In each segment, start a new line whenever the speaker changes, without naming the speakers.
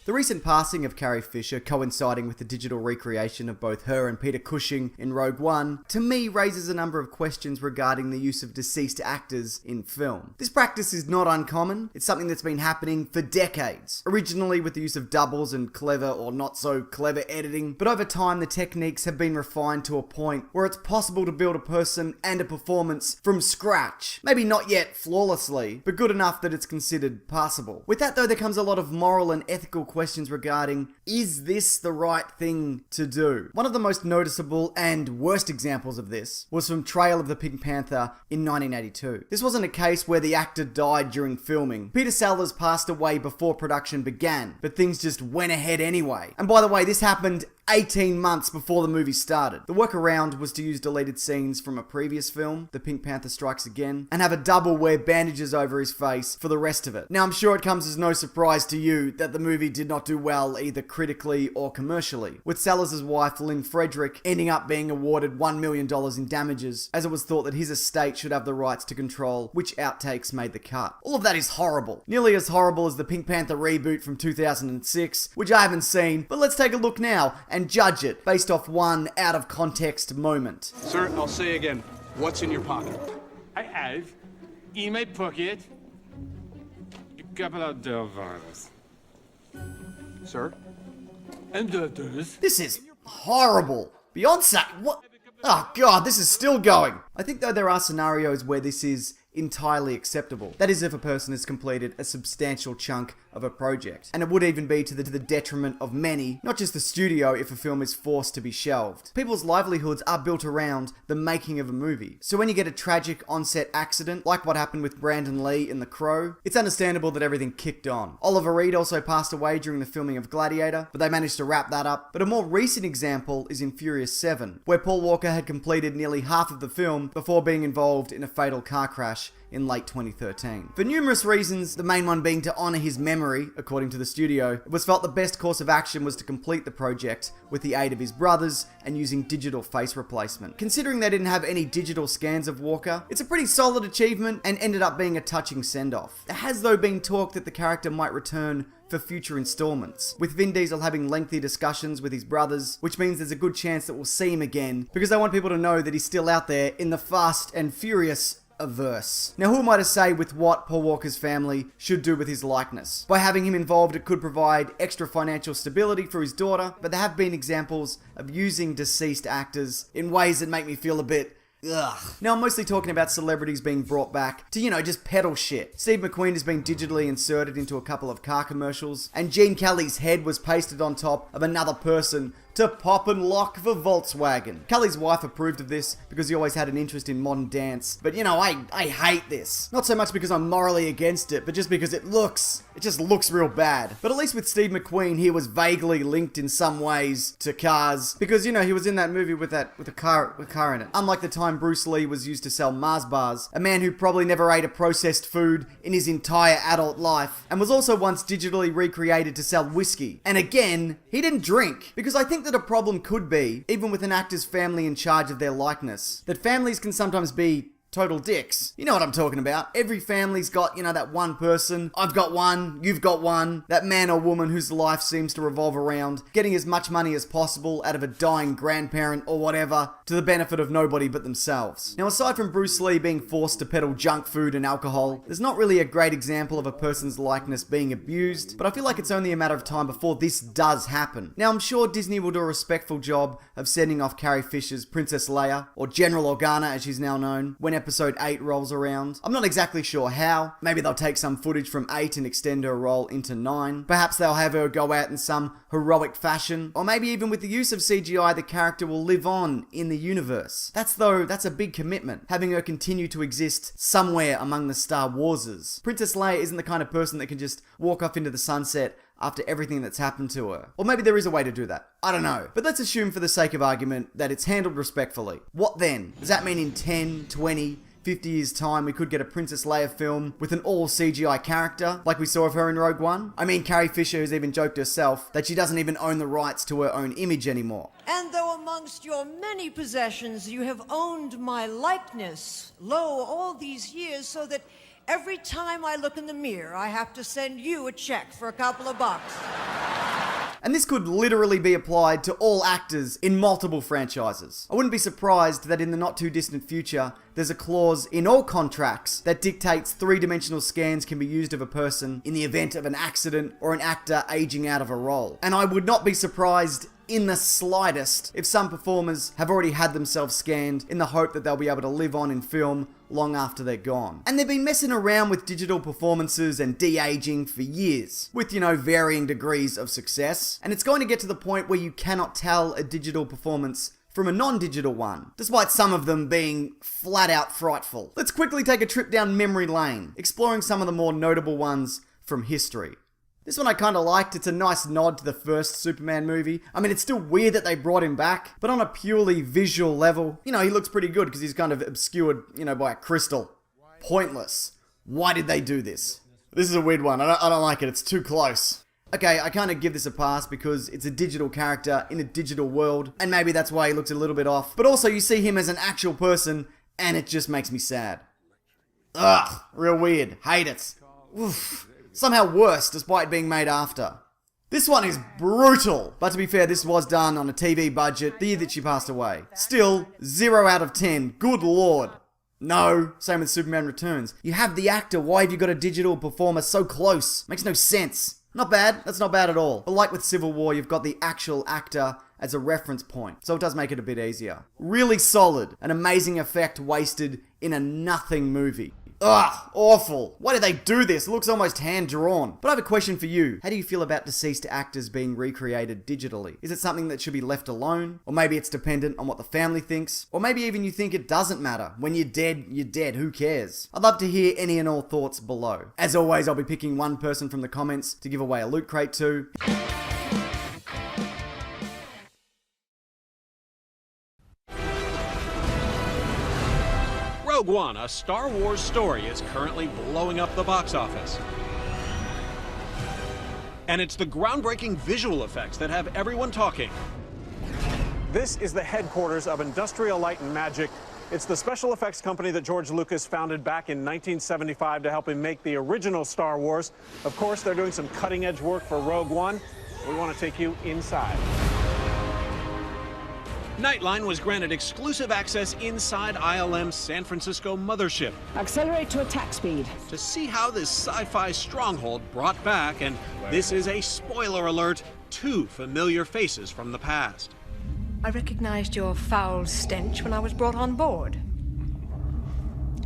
The recent passing of Carrie Fisher, coinciding with the digital recreation of both her and Peter Cushing in Rogue One, to me raises a number of questions regarding the use of deceased actors in film. This practice is not uncommon, it's something that's been happening for decades. Originally with the use of doubles and clever or not so clever editing, but over time the techniques have been refined to a point where it's possible to build a person and a performance from scratch. Maybe not yet flawlessly, but good enough that it's considered passable. With that though, there comes a lot of moral and ethical questions regarding, is this the right thing to do? One of the most noticeable and worst examples of this was from Trail of the Pink Panther in 1982. This wasn't a case where the actor died during filming. Peter Sellers passed away before production began, but things just went ahead anyway. And by the way, this happened 18 months before the movie started. The workaround was to use deleted scenes from a previous film, The Pink Panther Strikes Again, and have a double wear bandages over his face for the rest of it. Now I'm sure it comes as no surprise to you that the movie did not do well either critically or commercially, with Sellers' wife Lynn Frederick ending up being awarded $1 million in damages, as it was thought that his estate should have the rights to control which outtakes made the cut. All of that is horrible. Nearly as horrible as the Pink Panther reboot from 2006, which I haven't seen, but let's take a look now and judge it based off one out of context moment.
Sir, I'll say again, what's in your pocket?
I have in my pocket a couple of dollars.
Sir?
And dollars.
This is horrible. Beyonce, what? Oh god, this is still going. I think though there are scenarios where this is entirely acceptable. That is if a person has completed a substantial chunk of a project. And it would even be to the detriment of many, not just the studio if a film is forced to be shelved. People's livelihoods are built around the making of a movie. So when you get a tragic on-set accident, like what happened with Brandon Lee in The Crow, it's understandable that everything kicked on. Oliver Reed also passed away during the filming of Gladiator, but they managed to wrap that up. But a more recent example is in Furious 7, where Paul Walker had completed nearly half of the film before being involved in a fatal car crash in late 2013. For numerous reasons, the main one being to honour his memory, according to the studio, it was felt the best course of action was to complete the project with the aid of his brothers and using digital face replacement. Considering they didn't have any digital scans of Walker, it's a pretty solid achievement and ended up being a touching send-off. There has though been talk that the character might return for future installments, with Vin Diesel having lengthy discussions with his brothers, which means there's a good chance that we'll see him again, because they want people to know that he's still out there in the Fast and Furious averse. Now who am I to say with what Paul Walker's family should do with his likeness? By having him involved, it could provide extra financial stability for his daughter, but there have been examples of using deceased actors in ways that make me feel a bit ugh. Now I'm mostly talking about celebrities being brought back to, just peddle shit. Steve McQueen has been digitally inserted into a couple of car commercials, and Gene Kelly's head was pasted on top of another person to pop and lock for Volkswagen. Kelly's wife approved of this because he always had an interest in modern dance. But I hate this. Not so much because I'm morally against it, but just because it just looks real bad. But at least with Steve McQueen, he was vaguely linked in some ways to cars. Because, he was in that movie with a car in it. Unlike the time Bruce Lee was used to sell Mars bars, a man who probably never ate a processed food in his entire adult life, and was also once digitally recreated to sell whiskey. And again, he didn't drink. Because I think that a problem could be, even with an actor's family in charge of their likeness, that families can sometimes be total dicks. You know what I'm talking about. Every family's got, that one person. I've got one, you've got one. That man or woman whose life seems to revolve around getting as much money as possible out of a dying grandparent or whatever to the benefit of nobody but themselves. Now, aside from Bruce Lee being forced to peddle junk food and alcohol, there's not really a great example of a person's likeness being abused, but I feel like it's only a matter of time before this does happen. Now, I'm sure Disney will do a respectful job of sending off Carrie Fisher's Princess Leia, or General Organa as she's now known, when episode 8 rolls around. I'm not exactly sure how. Maybe they'll take some footage from 8 and extend her role into 9. Perhaps they'll have her go out in some heroic fashion. Or maybe even with the use of CGI, the character will live on in the universe. That's a big commitment, having her continue to exist somewhere among the Star Warses. Princess Leia isn't the kind of person that can just walk off into the sunset after everything that's happened to her. Or maybe there is a way to do that. I don't know. But let's assume for the sake of argument that it's handled respectfully. What then? Does that mean in 10, 20, 50 years' time we could get a Princess Leia film with an all CGI character, like we saw of her in Rogue One? I mean, Carrie Fisher has even joked herself that she doesn't even own the rights to her own image anymore.
And though amongst your many possessions you have owned my likeness, lo, all these years, so that every time I look in the mirror I have to send you a check for a couple of bucks.
And this could literally be applied to all actors in multiple franchises. I wouldn't be surprised that in the not too distant future, there's a clause in all contracts that dictates three-dimensional scans can be used of a person in the event of an accident or an actor aging out of a role. And I would not be surprised in the slightest if some performers have already had themselves scanned in the hope that they'll be able to live on in film long after they're gone. And they've been messing around with digital performances and de-aging for years, with, varying degrees of success. And it's going to get to the point where you cannot tell a digital performance from a non-digital one, despite some of them being flat out frightful. Let's quickly take a trip down memory lane, exploring some of the more notable ones from history. This one I kind of liked. It's a nice nod to the first Superman movie. I mean, it's still weird that they brought him back, but on a purely visual level, he looks pretty good because he's kind of obscured, by a crystal. Pointless. Why did they do this? This is a weird one. I don't like it. It's too close. Okay, I kind of give this a pass because it's a digital character in a digital world, and maybe that's why he looks a little bit off. But also, you see him as an actual person, and it just makes me sad. Ugh, real weird. Hate it. Oof. Somehow worse, despite being made after. This one is brutal, but to be fair, this was done on a TV budget the year that she passed away. Still, 0 out of 10. Good lord. No, same with Superman Returns. You have the actor, why have you got a digital performer so close? Makes no sense. Not bad, that's not bad at all. But like with Civil War, you've got the actual actor as a reference point, so it does make it a bit easier. Really solid, an amazing effect wasted in a nothing movie. Ugh, awful. Why did they do this? It looks almost hand-drawn. But I have a question for you. How do you feel about deceased actors being recreated digitally? Is it something that should be left alone? Or maybe it's dependent on what the family thinks? Or maybe even you think it doesn't matter. When you're dead, who cares? I'd love to hear any and all thoughts below. As always, I'll be picking one person from the comments to give away a loot crate to.
Rogue One, a Star Wars story, is currently blowing up the box office. And it's the groundbreaking visual effects that have everyone talking.
This is the headquarters of Industrial Light and Magic. It's the special effects company that George Lucas founded back in 1975 to help him make the original Star Wars. Of course, they're doing some cutting-edge work for Rogue One. We want to take you inside.
Nightline was granted exclusive access inside ILM's San Francisco mothership
Accelerate to attack speed.
to see how this sci-fi stronghold brought back, and this is a spoiler alert, 2 familiar faces from the past.
I recognized your foul stench when I was brought on board.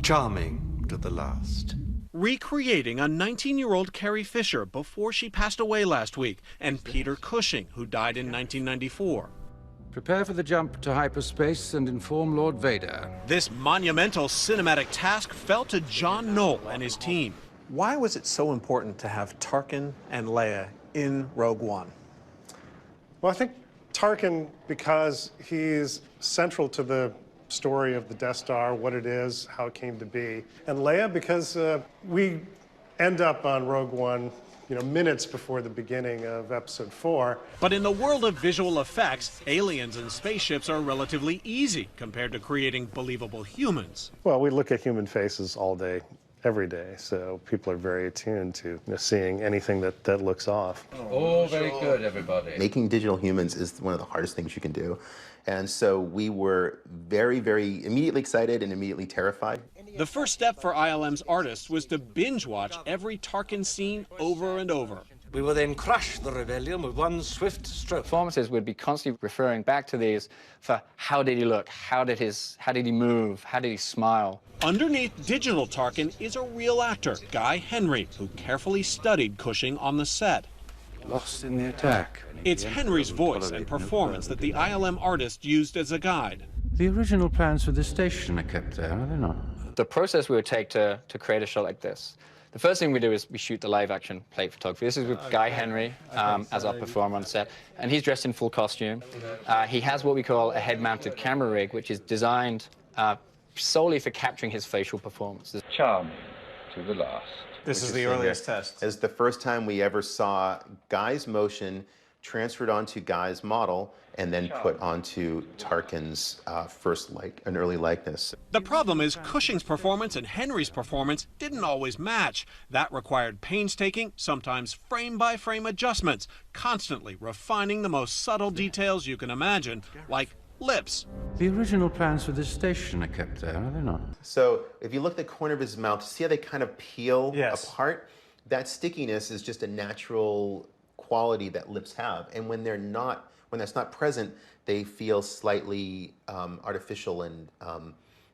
Charming to the last.
Recreating a 19-year-old Carrie Fisher before she passed away last week, and Peter Cushing, who died in 1994.
Prepare for the jump to hyperspace and inform Lord Vader.
This monumental cinematic task fell to John Knoll and his team.
Why was it so important to have Tarkin and Leia in Rogue One?
Well, I think Tarkin, because he's central to the story of the Death Star, what it is, how it came to be. And Leia, because we end up on Rogue One minutes before the beginning of Episode 4.
But in the world of visual effects, aliens and spaceships are relatively easy compared to creating believable humans.
Well, we look at human faces all day, every day, so people are very attuned to seeing anything that looks off.
Oh, very good, everybody.
Making digital humans is one of the hardest things you can do. And so we were very, very immediately excited and immediately terrified.
The first step for ILM's artists was to binge watch every Tarkin scene over and over.
We will then crush the rebellion with one swift stroke.
Performances would be constantly referring back to these for how did he look, how did he move, how did he smile.
Underneath digital Tarkin is a real actor, Guy Henry, who carefully studied Cushing on the set.
Lost in the attack.
It's Henry's voice and performance that the ILM artist used as a guide.
The original plans for this station are kept there, are they not?
The process we would take to create a shot like this, the first thing we do is we shoot the live action plate photography. This is with Guy Henry as our performer on set, and he's dressed in full costume. He has what we call a head-mounted camera rig, which is designed solely for capturing his facial performance.
Charming to the last.
This is the earliest test.
It's the first time we ever saw Guy's motion transferred onto Guy's model, and then put onto Tarkin's an early likeness.
The problem is Cushing's performance and Henry's performance didn't always match. That required painstaking, sometimes frame-by-frame adjustments, constantly refining the most subtle details you can imagine, like lips.
The original plans for this station are kept there, are they not?
So if you look at the corner of his mouth, see how they kind of peel apart? That stickiness is just a natural quality that lips have, and when that's not present, they feel slightly artificial and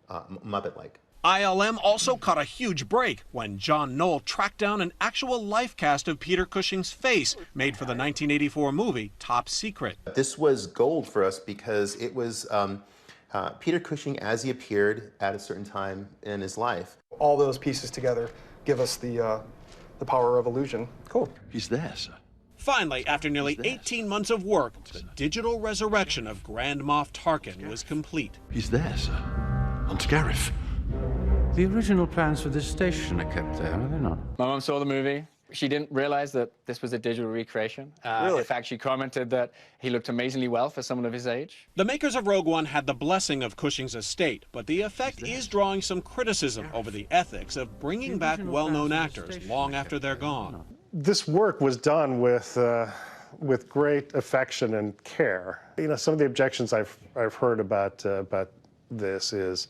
Muppet-like.
ILM also caught a huge break when John Knoll tracked down an actual life cast of Peter Cushing's face, made for the 1984 movie Top Secret.
This was gold for us because it was Peter Cushing as he appeared at a certain time in his life.
All those pieces together give us the power of illusion. Cool.
He's there, sir.
Finally, after nearly 18 months of work, the digital resurrection of Grand Moff Tarkin was complete.
He's there, sir. On Scarif.
The original plans for this station are kept there, are they not?
My mom saw the movie. She didn't realize that this was a digital recreation.
Really?
In fact, she commented that he looked amazingly well for someone of his age.
The makers of Rogue One had the blessing of Cushing's estate, but the effect is drawing some criticism over the ethics of bringing back well-known actors long after they're gone.
This work was done with great affection and care. You know, some of the objections I've heard about this is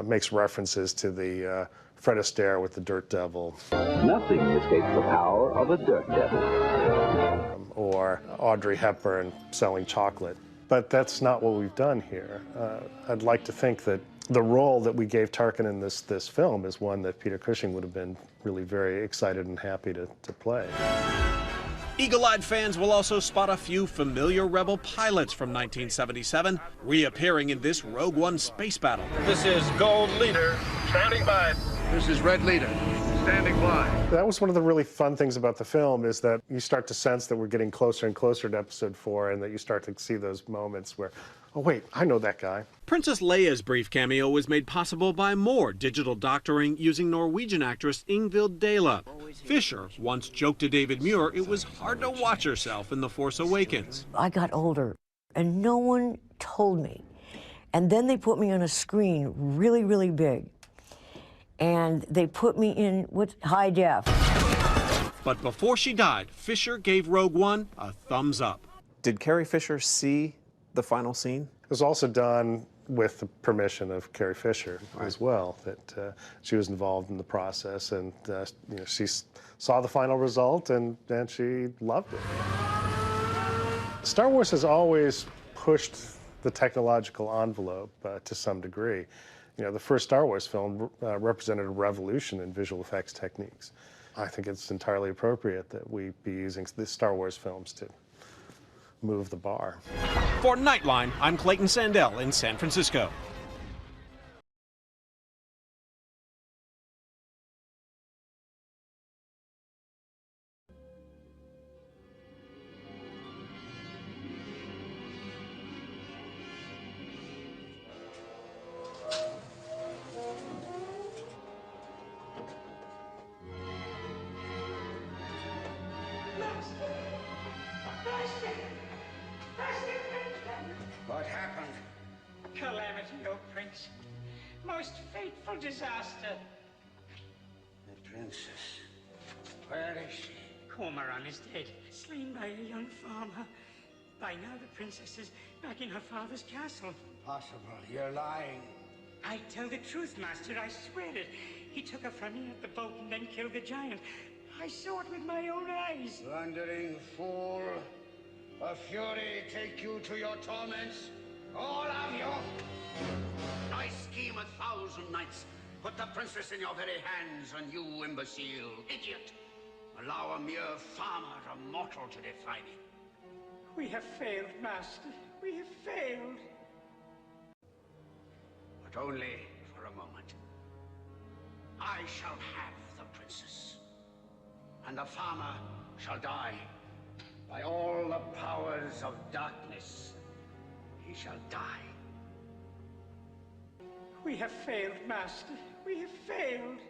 makes references to the Fred Astaire with the Dirt Devil.
Nothing escapes the power of a Dirt Devil.
Or Audrey Hepburn selling chocolate. But that's not what we've done here. I'd like to think that the role that we gave Tarkin in this film is one that Peter Cushing would have been really very excited and happy to play.
Eagle-eyed fans will also spot a few familiar Rebel pilots from 1977 reappearing in this Rogue One space battle.
This is Gold Leader, standing by.
This is Red Leader, standing by.
That was one of the really fun things about the film, is that you start to sense that we're getting closer and closer to Episode 4, and that you start to see those moments where, oh wait, I know that guy.
Princess Leia's brief cameo was made possible by more digital doctoring using Norwegian actress Ingvild Dela. Fisher once joked to David Muir it was hard to watch herself in The Force Awakens.
I got older, and no one told me. And then they put me on a screen really, really big. And they put me in high def.
But before she died, Fisher gave Rogue One a thumbs up.
Did Carrie Fisher see the final scene?
It was also done with the permission of Carrie Fisher as well, that she was involved in the process, and you know, she saw the final result and she loved it. Star Wars has always pushed the technological envelope to some degree. You know, the first Star Wars film represented a revolution in visual effects techniques. I think it's entirely appropriate that we be using the Star Wars films to move the bar.
For Nightline, I'm Clayton Sandell in San Francisco.
What happened? Calamity, O Prince. Most fateful disaster.
The princess. Where is she?
Cormoran is dead, slain by a young farmer. By now the princess is back in her father's castle.
Impossible. You're lying.
I tell the truth, Master. I swear it. He took her from me at the boat and then killed the giant. I saw it with my own eyes.
Blundering fool. A fury take you to your torments, all of you. I scheme 1,000 nights. Put the princess in your very hands, and you, imbecile, idiot, allow a mere farmer, a mortal, to defy me.
We have failed, Master. We have failed.
But only for a moment. I shall have the princess, and the farmer shall die. By all the powers of darkness, he shall die.
We have failed, Master. We have failed.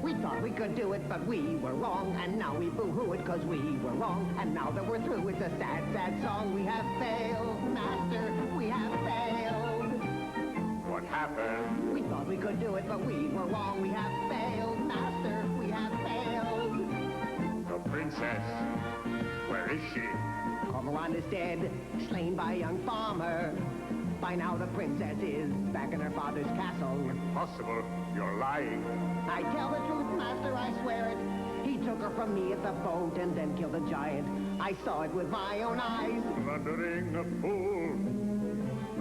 We thought we could do it, but we were wrong, and now we boo-hoo it 'cause we were wrong, and now that we're through, it's a sad, sad song. We have failed, Master, we have failed.
What happened?
We thought we could do it, but we were wrong. We have failed, Master, we have failed.
The princess, where is she?
Cormorant is dead, slain by a young farmer. By now the princess is back in her father's castle.
Impossible, you're lying.
I tell the truth, Master, I swear it. He took her from me at the boat and then killed the giant. I saw it with my own eyes.
Blundering fool.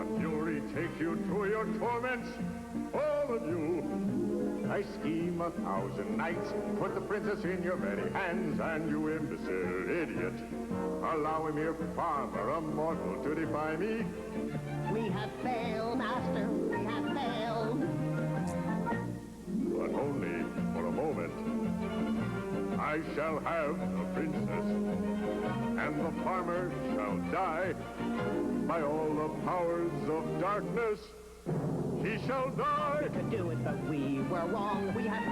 A fury take you to your torments, all of you. I scheme 1,000 nights, put the princess in your very hands, and you imbecile idiot, allow a mere farmer, a mortal, to defy me.
We have failed, Master, we have failed.
But only for a moment. I shall have the princess, and the farmer shall die. By all the powers of darkness, he shall die.
We could do it, but we were wrong. We have